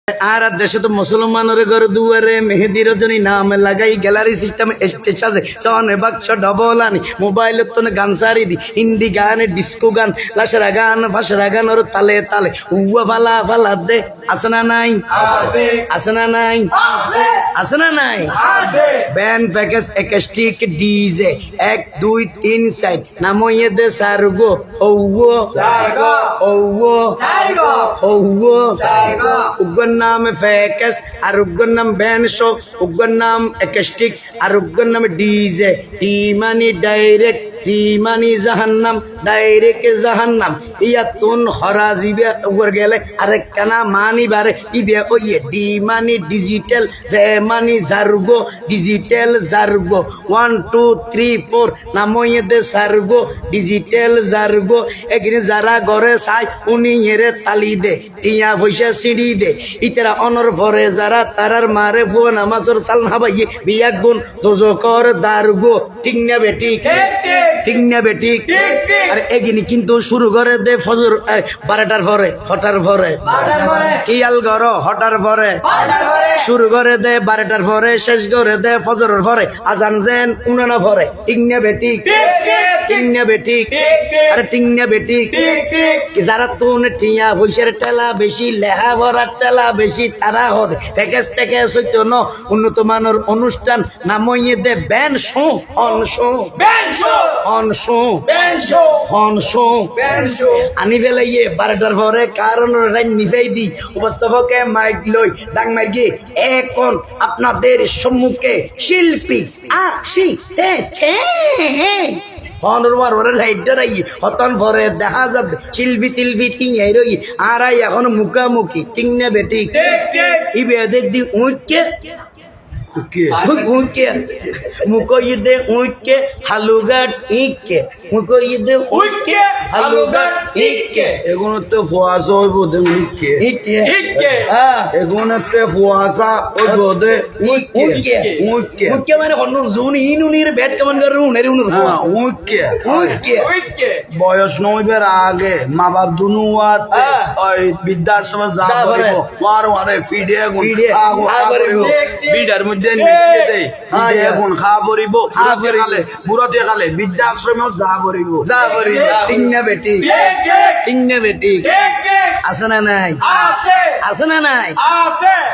আর দেশে তো মুসলমানের ঘর দুয়ারে মেহেদি রজনী নাম লাগাই গ্যালারি সিস্টেম স্টেজ আছে চনে বাক্স ডবল আনি মোবাইল তো গান সারি দি হিন্দি গান ডিস্কো গান লাশরা গান ফাঁসরা গান ওর তালে তালে উয়া ফালা ফালা দে আছে না নাই আছে না নাই আছে না নাই ব্যান্ড প্যাকেজ একাস্টিক ডিজে 1 2 3 সাইড নাময়ে দে সারগো ওও ওও ওও উগ্র নাম ফেকেস আর উগ্র নাম ব্যান্ড শো উগ্র নাম একাস্টিক আর উগ্র নাম ডিজে টি মানি ডাইরেক্ট জি মানি জাহান্নাম ডাইরেক্ট জাহান্নাম ইয়া তুন হরা জিবে উগর গেলে আরেক কানা মানি বারে ইবে ওয়ে ডি মানি ডিজিটাল জে মানি জার্গো ডিজিটাল জার্গো 1 2 3 4 নাময়ে দে সার্গো ডিজিটাল জার্গো এগিনে যারা ঘরে চাই উনি এরে তালি দে টিয়া পয়সা সিঁড়ি দে ইতারা অনর ভরে যারা তারার মারে ফো নামাজর সাল হাবাইয়ে বিয়া গুণ দোজকর দারগো ঠিক না বেটি ঠিক না বেটি আর এগিনি কিন্তু শুরু করে দে ফজর 12টার পরে হটার পরে কিয়াল গর হটার পরে শুরু করে দে 12টার পরে শেষ করে দে ফজরের পরে আজান যেন উনানা পরে ঠিক না বেটি ঠিক না বেটি আরে ঠিক না বেটি যারা তুন টিয়া পয়সার টেলা বেশি লেহা ভরার টেলা বেশি তারা হরে প্যাকেজ থেকে সত্য ন উন্নত মানের অনুষ্ঠান নামইয়ে দে band show on show band show on show band show on show band show আনি ফেলাইয়ে 12টার পরে কারণ রাইন নিফাই দি উপস্থাপকে মাইক লই ডাং মাইগে এখন আপনাদের সম্মুখে শিল্পী আসিতেছে হতন ভরে দেখা যাবে শিল্পী তিলপি টিঙাই রই আর এখন মুখামুখি ঠিক না বেটি ইবে দি উইকে মুকইদে উইকে হালুগাট ইকে মুকইদে উইকে হালুগাট ইকে এগুলোতে ফোয়াশা হইব দে উইকে ইকে ইকে হ্যাঁ এগুলোতে ফোয়াশা হইব দে উইকে উইকে উইকে মানে কোন জুন ইনুনির ব্যাট কেমন করে উনের উনের হ্যাঁ উইকে উইকে উইকে বয়স নইবের আগে মা বাপ দুনুয়াত ওই বৃদ্ধাশ্রমে যা করিব ওয়ার ওয়ারে ফিডে গুণ খা করিব বিডার মধ্যে নিয়ে দেই ফিডে গুণ খা করিব খালে বুড়াতে খালে বৃদ্ধাশ্রমেও যা করিব ঠিক না বেটি ঠিক না বেটি আছে না নাই আছে না নাই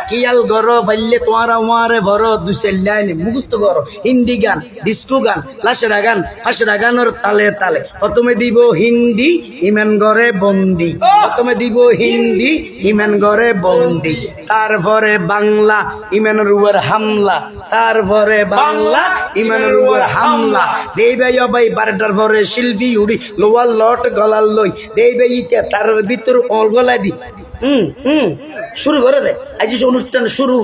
কিয়াল গর পাইলে তোমার আমারে ভর দুসেল্লাইনি মুখস্থ গর হিন্দি গান ডিস্কো গান লাশরা গান ফাঁসরা গানোর তালে তালে প্রথমে দিব হিন্দি ইমান গরে বন্দি প্রথমে দিব হিন্দি ইমান গরে বন্দি তারপরে বাংলা ইমানের উপর হামলা তারপরে বাংলা ইমানের উপর হামলা দেবে ভাই 12টার পরে শিল্পী উড়ি লোয়ার লট গলার লই দেবে ইতে তার ভিতর অল গলায় দি শুরু করে দে আজ অনুষ্ঠান শুরু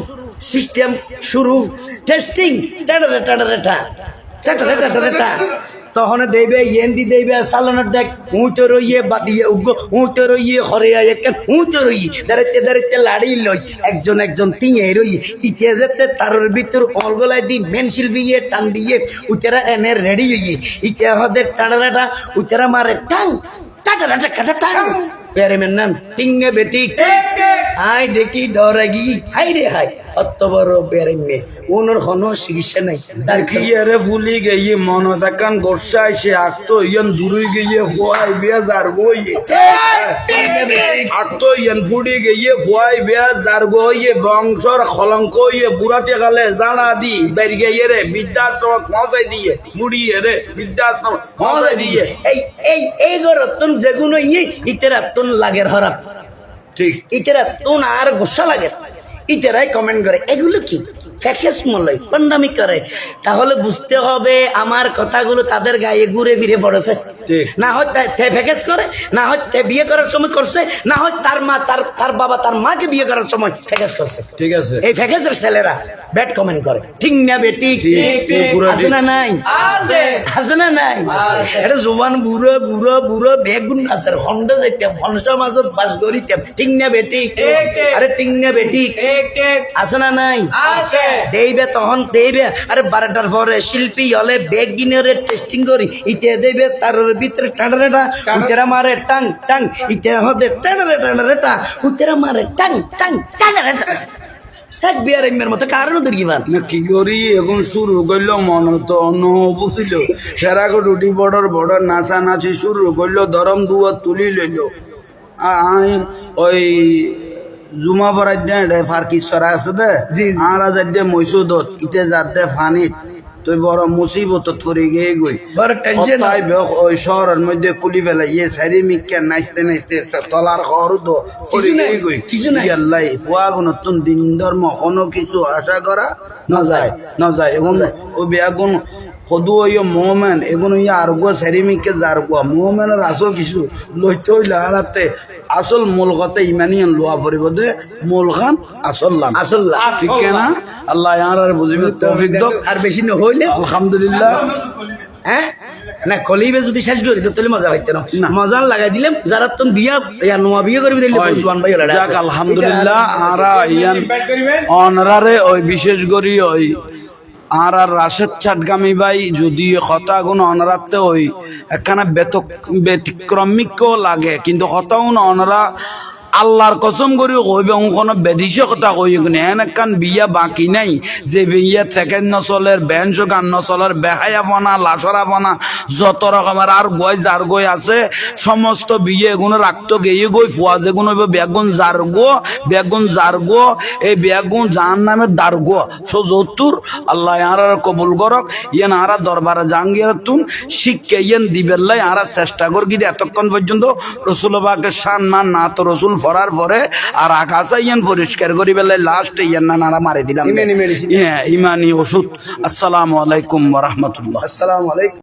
সিস্টেম শুরু টেস্টিং তখন দেবে ইয়েন্দি দেবে সালানোর দেখ উঁচো রইয়ে বাদিয়ে উগ্র উঁচো রইয়ে হরে উঁচো রইয়ে দাঁড়াইতে দাঁড়াইতে লাড়ি লই একজন একজন তিঙে রইয়ে ইতে যেতে তারের ভিতর অলগলায় দি মেন শিল্পী টান দিয়ে উতেরা এনে রেডি হইয়ে ইতে হদে টাড়াটা উতেরা মারে টাং টাটা কাটা টাং প্যারে মেন নাম টিঙ্গে বেটি আই দেখি ডরাগি হাই রে হাই অত বড় প্যারে মে ওনার কোনো চিকিৎসা নাই দেখিয়ে ফুলি গিয়ে মন থাকান গোসা এসে আঁকতো ইয়ান দূরে গিয়ে ফুয়াই বিয়া যার বইয়ে আঁকতো ইয়ান ফুড়ি গিয়ে ফুয়াই বিয়া যার বইয়ে বংশর কলঙ্ক ইয়ে বুড়াতে গেলে জানা দি বেরি গিয়ে রে বৃদ্ধাশ্রম পৌঁছাই দিয়ে মুড়িয়ে রে বৃদ্ধাশ্রম পৌঁছাই দিয়ে এই গরতন যেগুলো ইয়ে ইতেরাতন লাগের হরাপ ঠিক ইতেরা তোন আর গুসা লাগে ইতেরাই কমেন্ট করে এগুলো কি ফ্যাকেস মলয় পান্ডামি করে তাহলে বুঝতে হবে আমার কথাগুলো তাদের গায়ে ঘুরে ফিরে পড়েছে না হয় ফ্যাকেস করে না হয় বিয়ে করার সময় করছে না হয় তার মা তার বাবা তার মাকে বিয়ে করার সময় ফ্যাকেস করছে ঠিক আছে এই ফ্যাকেসের ছেলেরা ব্যাড কমেন্ট করে ঠিক না বেটি আছে না নাই আছে না নাই এটা জোবান বুড়ো বুড়ো বুড়ো বেগুন আছে হন্ডা যাইতাম হন্ডা মাজত বাস করিতাম ঠিক না বেটি আরে ঠিক না বেটি আছে না নাই দেইবে তখন দেইবে আরে 12টার পরে শিল্পী হলে বেগ গিনরে টেস্টিং করি ইতে দেইবে তার ভিতরে টানারেটা উতেরা মারে টাং টাং ইতে হদে টানারেটা উতেরা মারে টাং টাং টানারেটা থাকবি আর এমএর মতো কারণ তোর কি না কি করি এখন শুরু করলো মন তো অন্য বুঝিল সেরাকো রুটি বর্ডার নাচা নাচি শুরু করলো দরম দুয়া তুলি লইল ওই জুমা পড়াই দে ফার্কি সরা আছে দে আরা যাই দে মৈসুদত ইতে যার দে ফানিত তুই বড় মুসিবত পড়ে গিয়ে গই বড় টেনশন তাই ওই শহরের মধ্যে কুলি ফেলা ইয়ে সারি মিকে নাচতে নাচতে তলার খবর তো পড়ে গিয়ে গই কিছু নাই আল্লাহ হুয়া নতুন দিন ধর্ম কোনো কিছু আশা করা না যায় এবং ও বেগুন সদু ইয়ে মোহমেন এগুলো ইয়ে আর গো সেরিমিকে যার গো মোহমেনের আসল কিছু লইতে হইলে হারাতে আসল মূল কথা ইমানি লোয়া পড়িব দে মূল খান আসল ঠিক না আল্লাহ আর বুঝিবে তৌফিক দাও আর বেশি না হইলে আলহামদুলিল্লাহ হ্যাঁ না কলিবে যদি শেষ করি তো তাহলে মজা হইতো না মজা লাগাই দিলাম যারা তুমি বিয়া নোয়া বিয়ে করবি দিলে জোয়ান ভাই হলা যাক আলহামদুলিল্লাহ আরা ইয়ান অনরারে ওই বিশেষ করি ওই আর রাশেদ চাটগামী ভাই যদি হতা গুণ অনরাতে ওই একখানা ব্যতিক্রমিকও লাগে কিন্তু হতা গুণ অনরা আল্লাহর কসম করি কইবে কোনো বেদিছে কথা কই কিনে এন একখান বিয়া বাকি নাই যে বিয়া থেকে নচলের বেঞ্চ গান নচলের বেহায়া বনা লাচরা বনা যত রকমের আর গই যার গই আছে সমস্ত বিয়ে এগুলো রাখতো গিয়ে গই ফুয়া যেগুলো বেগুন যার গো এই বেগুন যার নামে দার গো সো যতুর আল্লাহ আর কবুল করক ইয়েন আরা দরবারে জাঙ্গিয়ার তুন শিক্ষা ইয়েন দিবেল্লাই আরা চেষ্টা করি কিন্তু এতক্ষণ পর্যন্ত রসুলবাকে শান মান না তো রসুল ফরার পরে আর আকাশা ইয়ান পরিষ্কার করি বেলায় লাস্ট ইয়ান নানারা মারি দিলাম ইমানি ওষুধ আসসালামু আলাইকুম ওয়া রাহমাতুল্লাহ আসসালামু আলাইকুম